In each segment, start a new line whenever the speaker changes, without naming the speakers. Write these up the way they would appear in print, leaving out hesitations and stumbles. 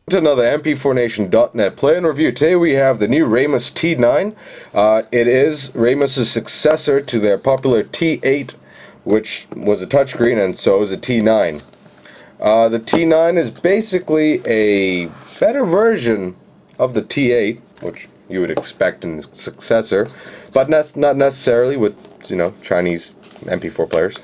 To another MP4Nation.net play and review. Today we have the new RAmos T9. It is RAmos' successor to their popular T8, which was a touchscreen, and so is a T9. The T9 is basically a better version of the T8, which you would expect in the successor, but not necessarily with, Chinese MP4 players.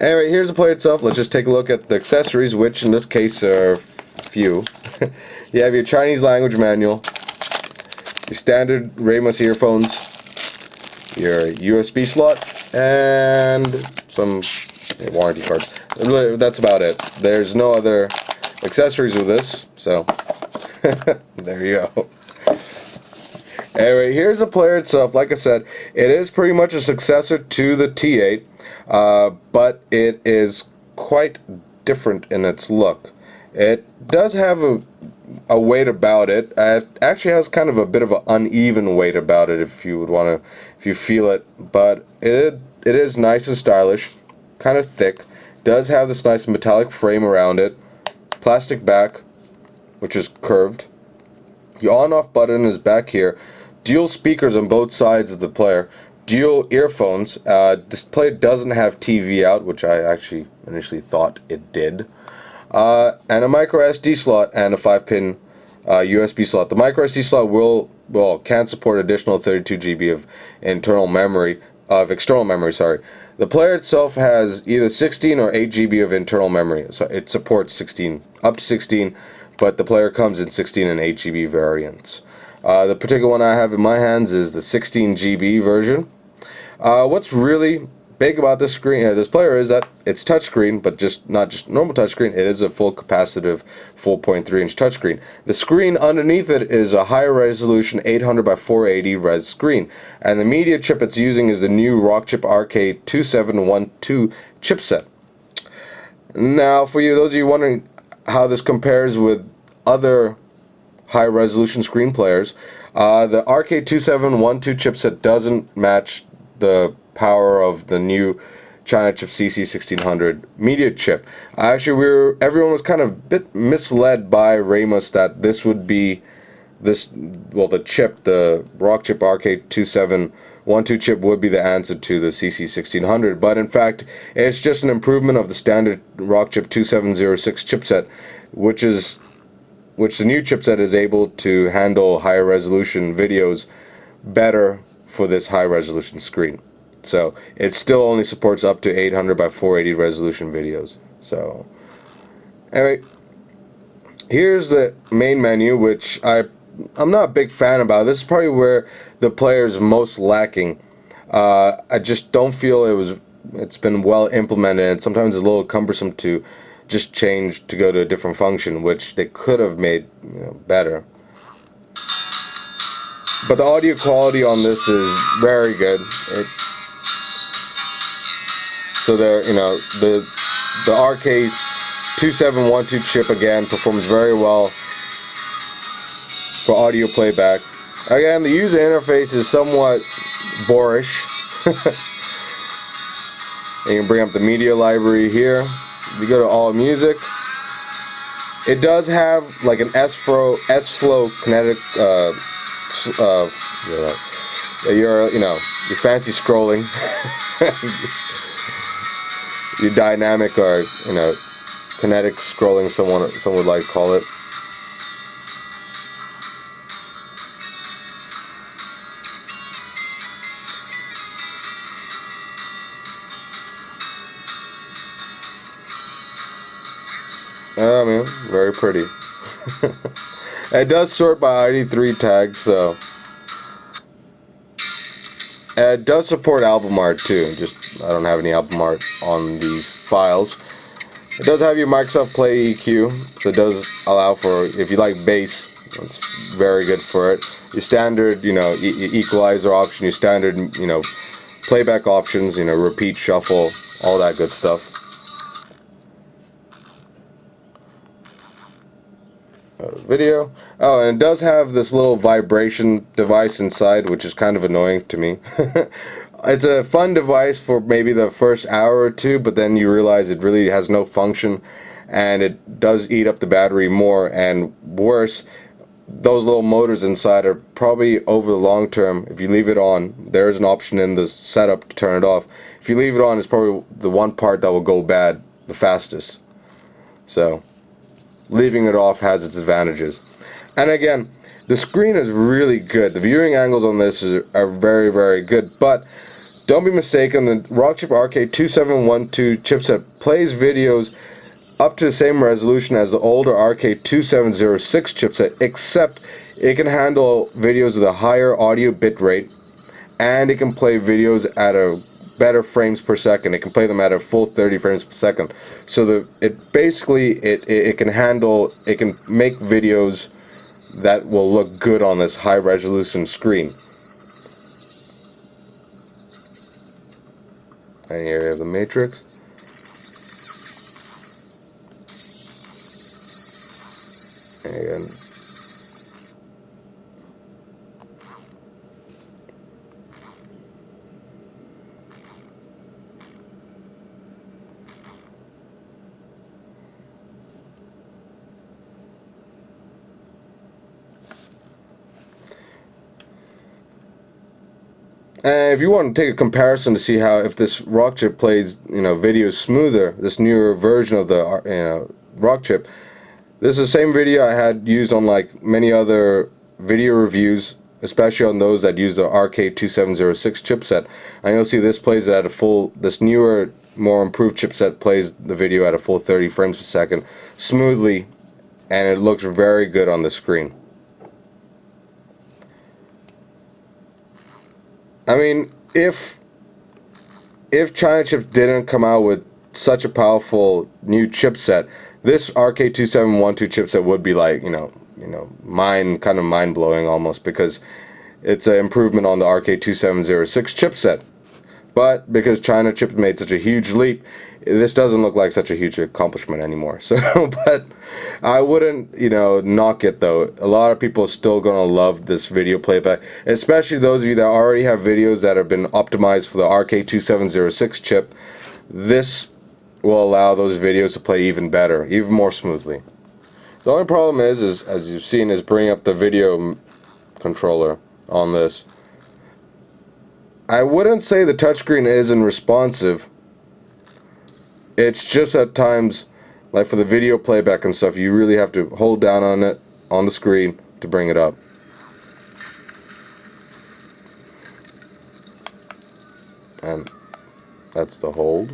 Anyway, here's the player itself. Let's just take a look at the accessories, which in this case are few. You have your Chinese language manual, your standard RAmos earphones, your USB slot, and some warranty cards. Really, that's about it. There's no other accessories with this, so there you go. Anyway, here's the player itself. Like I said, it is pretty much a successor to the T8, but it is quite different in its look. It does have a weight about it. It actually has kind of a bit of an uneven weight about it, if you would want to, if you feel it. But it is nice and stylish, kind of thick. Does have this nice metallic frame around it. Plastic back, which is curved. The on-off button is back here. Dual speakers on both sides of the player. Dual earphones. This player doesn't have TV out, which I actually initially thought it did. And a micro SD slot and a 5-pin USB slot. The micro SD slot can support additional 32 GB of external memory. The player itself has either 16 or 8 GB of internal memory. So it supports up to 16, but the player comes in 16 and 8 GB variants. The particular one I have in my hands is the 16 GB version. What's really big about this player is that it's touchscreen, but not just normal touchscreen. It is a full capacitive 4.3-inch touchscreen. The screen underneath it is a high resolution 800 by 480 res screen, and the media chip it's using is the new Rockchip RK2712 chipset. Now, for those of you wondering how this compares with other high resolution screen players, the RK2712 chipset doesn't match the power of the new China chip CC1600 media chip. Actually, everyone was kind of a bit misled by RAmos that this would be the Rockchip RK2712 chip would be the answer to the CC1600, but in fact it's just an improvement of the standard Rockchip 2706 chipset, which the new chipset is able to handle higher resolution videos better for this high resolution screen. So it still only supports up to 800 by 480 resolution videos. So anyway, here's the main menu, which I'm not a big fan about. This is probably where the player is most lacking. I just don't feel it's been well implemented, and sometimes it's a little cumbersome to just change to go to a different function, which they could have made better. But the audio quality on this is very good. So there, the RK2712 chip again performs very well for audio playback. Again, the user interface is somewhat boorish. And you can bring up the media library here. If you go to all music, it does have like an S-Flow kinetic. Your fancy scrolling, your dynamic or kinetic scrolling, some would like to call it. I mean, very pretty. It does sort by ID3 tags, so it does support album art too. Just I don't have any album art on these files. It does have your Microsoft Play EQ, so it does allow for, if you like bass, it's very good for it. Your standard, equalizer option, your standard, playback options, repeat, shuffle, all that good stuff. Video. Oh, and it does have this little vibration device inside, which is kind of annoying to me. It's a fun device for maybe the first hour or two, but then you realize it really has no function, and it does eat up the battery more, and worse, those little motors inside are probably, over the long term, if you leave it on, there is an option in the setup to turn it off. If you leave it on, it's probably the one part that will go bad the fastest. So leaving it off has its advantages. And again, the screen is really good. The viewing angles on this are very, very good, but don't be mistaken, the Rockchip RK2712 chipset plays videos up to the same resolution as the older RK2706 chipset, except it can handle videos with a higher audio bitrate, and it can play videos at a better frames per second. It can play them at a full 30 frames per second. So it can handle, it can make videos that will look good on this high resolution screen. And here you have the matrix. And if you want to take a comparison to see how, if this Rockchip plays, videos smoother, this newer version of the Rockchip, this is the same video I had used on like many other video reviews, especially on those that use the RK2706 chipset. And you'll see this plays it at a full, this newer, more improved chipset plays the video at a full 30 frames per second smoothly, and it looks very good on the screen. I mean, if China Chips didn't come out with such a powerful new chipset, this RK2712 chipset would be like, kind of mind-blowing almost, because it's an improvement on the RK2706 chipset. But because China Chips made such a huge leap, this doesn't look like such a huge accomplishment anymore. So, but I wouldn't, knock it though. A lot of people are still gonna love this video playback, especially those of you that already have videos that have been optimized for the RK2706 chip. This will allow those videos to play even better, even more smoothly. The only problem is as you've seen, is bringing up the video controller on this. I wouldn't say the touchscreen isn't responsive. It's just at times, like for the video playback and stuff, you really have to hold down on it, on the screen, to bring it up. And that's the hold.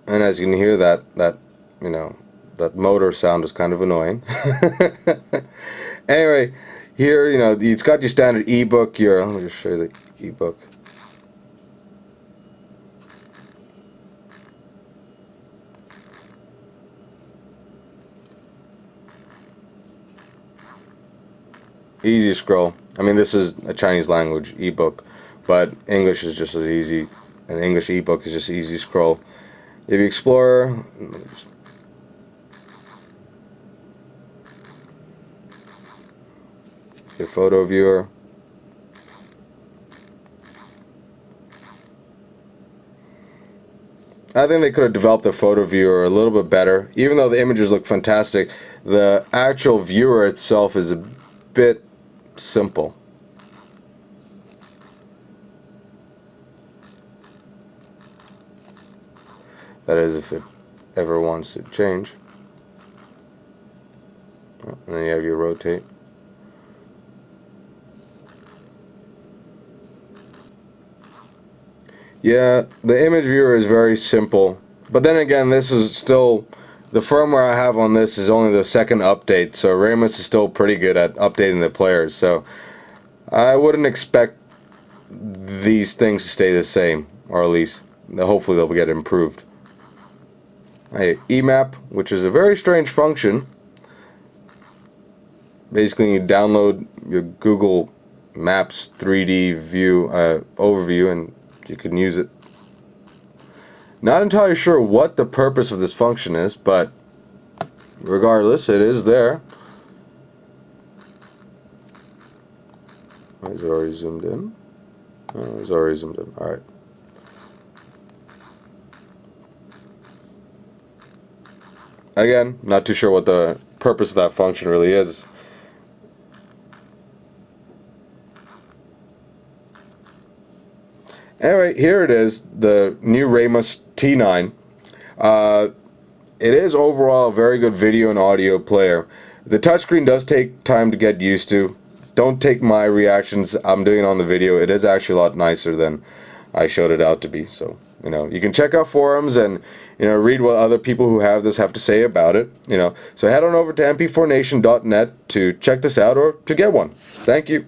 And as you can hear, that motor sound is kind of annoying. Anyway, here, it's got your standard ebook. Let me just show you the ebook. Easy scroll. I mean, this is a Chinese language ebook, but English is just as easy. An English ebook is just easy scroll. If you explore, your photo viewer. I think they could have developed the photo viewer a little bit better. Even though the images look fantastic, the actual viewer itself is a bit simple. That is, if it ever wants to change. And then you have your rotate. Yeah, the image viewer is very simple. But then again, this is still, the firmware I have on this is only the second update, so RAmos is still pretty good at updating the players. So I wouldn't expect these things to stay the same, or at least hopefully they'll get improved. EMAP, which is a very strange function. Basically, you download your Google Maps 3D view overview, and you can use it. Not entirely sure what the purpose of this function is, but regardless, it is there. Is it already zoomed in? Oh, it's already zoomed in. Alright. Again, not too sure what the purpose of that function really is. Anyway, here it is, the new RAmos T9. It is overall a very good video and audio player. The touchscreen does take time to get used to. Don't take my reactions, I'm doing it on the video. It is actually a lot nicer than I showed it out to be. So, you can check out forums and, read what other people who have this have to say about it. So head on over to mp4nation.net to check this out or to get one. Thank you.